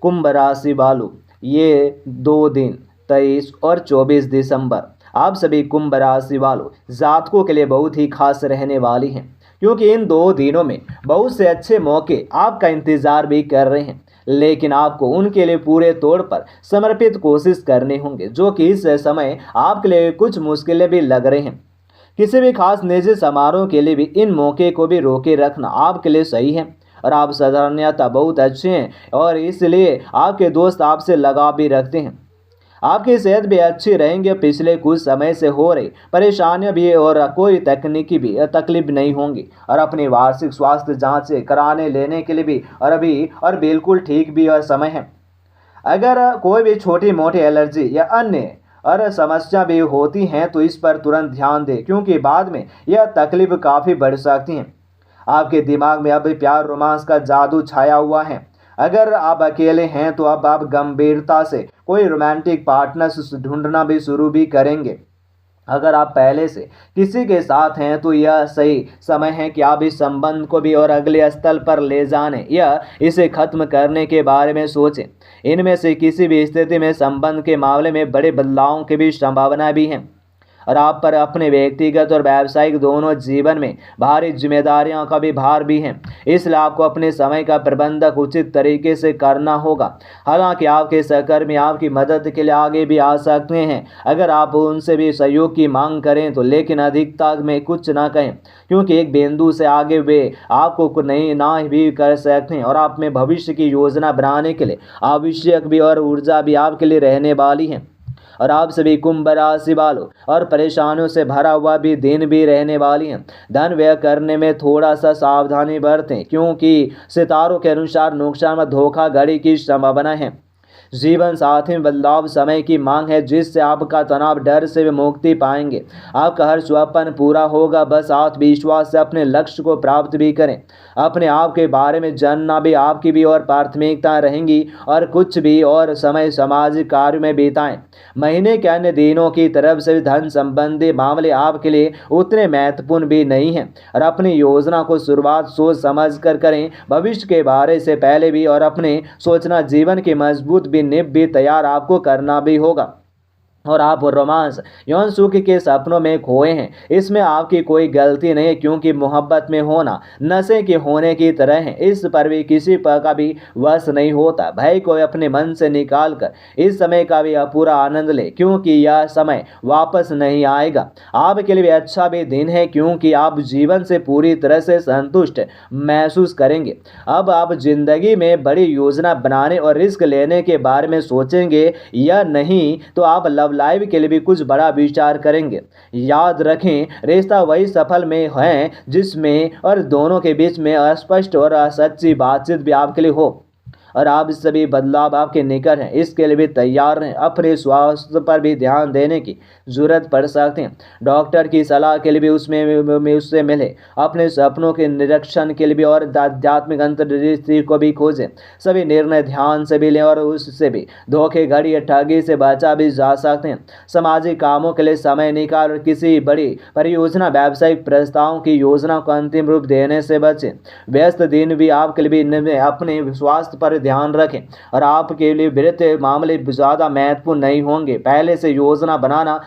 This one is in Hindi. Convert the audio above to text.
कुंभ राशि वालों, ये 2 दिन 23 और 24 दिसंबर आप सभी कुंभ राशि वालों जातकों के लिए बहुत ही खास रहने वाली हैं, क्योंकि इन 2 दिनों में बहुत से अच्छे मौके आपका इंतजार भी कर रहे हैं। लेकिन आपको उनके लिए पूरे तौर पर समर्पित कोशिश करने होंगे, जो कि इस समय आपके लिए कुछ मुश्किलें भी लग रही हैं। किसी भी खास निजी समारोह के लिए भी इन मौके को भी रोके रखना आपके लिए सही है। और आप साधारणतः बहुत अच्छे हैं और इसलिए आपके दोस्त आपसे लगाव भी रखते हैं। आपकी सेहत भी अच्छी रहेंगी, पिछले कुछ समय से हो रही परेशानियां भी और कोई तकनीकी भी तकलीफ नहीं होंगी। और अपनी वार्षिक स्वास्थ्य जांच कराने लेने के लिए भी और अभी और बिल्कुल ठीक भी और समय है। अगर कोई भी छोटी मोटी एलर्जी या अन्य और समस्या भी होती हैं तो इस पर तुरंत ध्यान दें, क्योंकि बाद में यह तकलीफ काफ़ी बढ़ सकती हैं। आपके दिमाग में अब प्यार रोमांस का जादू छाया हुआ है। अगर आप अकेले हैं तो अब आप गंभीरता से कोई रोमांटिक पार्टनर ढूंढना भी शुरू भी करेंगे। अगर आप पहले से किसी के साथ हैं तो यह सही समय है कि आप इस संबंध को भी और अगले स्तर पर ले जाने या इसे खत्म करने के बारे में सोचें। इनमें से किसी भी स्थिति में संबंध के मामले में बड़े बदलावों की भी संभावना भी है। और आप पर अपने व्यक्तिगत और व्यावसायिक दोनों जीवन में भारी जिम्मेदारियों का भी भार भी है, इसलिए आपको अपने समय का प्रबंधन उचित तरीके से करना होगा। हालांकि आपके सहकर्मी आपकी मदद के लिए आगे भी आ सकते हैं अगर आप उनसे भी सहयोग की मांग करें तो, लेकिन अधिकता में कुछ ना कहें, क्योंकि एक बिंदु से आगे वे आपको नहीं ना भी कर सकते हैं। और आप में भविष्य की योजना बनाने के लिए आवश्यक भी और ऊर्जा भी आपके लिए रहने वाली है। और आप सभी कुंभ राशि वालों और परेशानियों से भरा हुआ भी दिन भी रहने वाली हैं। धन व्यय करने में थोड़ा सा सावधानी बरतें, क्योंकि सितारों के अनुसार नुकसान व धोखाधड़ी की संभावना है। जीवन साथी में बदलाव समय की मांग है, जिससे आपका तनाव डर से भी मुक्ति पाएंगे। आपका हर स्वप्न पूरा होगा, बस आत्मविश्वास से अपने लक्ष्य को प्राप्त भी करें। अपने आप के बारे में जानना भी आपकी भी और प्राथमिकता रहेंगी और कुछ भी और समय सामाजिक कार्य में बिताएं। महीने के अन्य दिनों की तरफ से भी धन संबंधी मामले आपके लिए उतने महत्वपूर्ण भी नहीं हैं। और अपनी योजना को शुरुआत सोच समझ कर करें, भविष्य के बारे से पहले भी और अपने सोचना जीवन की मजबूत भी निब भी तैयार आपको करना भी होगा। और आप रोमांस यौन सुख के सपनों में खोए हैं, इसमें आपकी कोई गलती नहीं है, क्योंकि मोहब्बत में होना नशे के होने की तरह है, इस पर भी किसी पर का भी वश नहीं होता। भय को अपने मन से निकाल कर इस समय का भी पूरा आनंद ले, क्योंकि यह समय वापस नहीं आएगा। आपके लिए भी अच्छा भी दिन है, क्योंकि आप जीवन से पूरी तरह से संतुष्ट महसूस करेंगे। अब आप जिंदगी में बड़ी योजना बनाने और रिस्क लेने के बारे में सोचेंगे या नहीं तो आप लव लाइफ के लिए भी कुछ बड़ा विचार करेंगे। याद रखें, रिश्ता वही सफल में है जिसमें और दोनों के बीच में स्पष्ट और सच्ची बातचीत भी आपके लिए हो। और आप सभी बदलाव आपके निकट हैं, इसके लिए भी तैयार रहें। अपने स्वास्थ्य पर भी ध्यान देने की जरूरत पड़ सकती है। डॉक्टर की सलाह के लिए भी उससे मिले। अपने सपनों के निरीक्षण के लिए भी और आध्यात्मिक अंतर्दृष्टि को भी खोजें। सभी निर्णय ध्यान से भी लें और उससे भी धोखेधड़ी या ठगी से बचा भी जा सकते हैं। सामाजिक कामों के लिए समय निकाल और किसी बड़ी परियोजना व्यावसायिक प्रस्तावों की योजना को अंतिम रूप देने से बचें। व्यस्त दिन भी आपके लिए भी अपने स्वास्थ्य पर ध्यान रखें और आपके लिए वित्तीय मामले ज़्यादा महत्वपूर्ण नहीं होंगे। पहले से योजना बनाना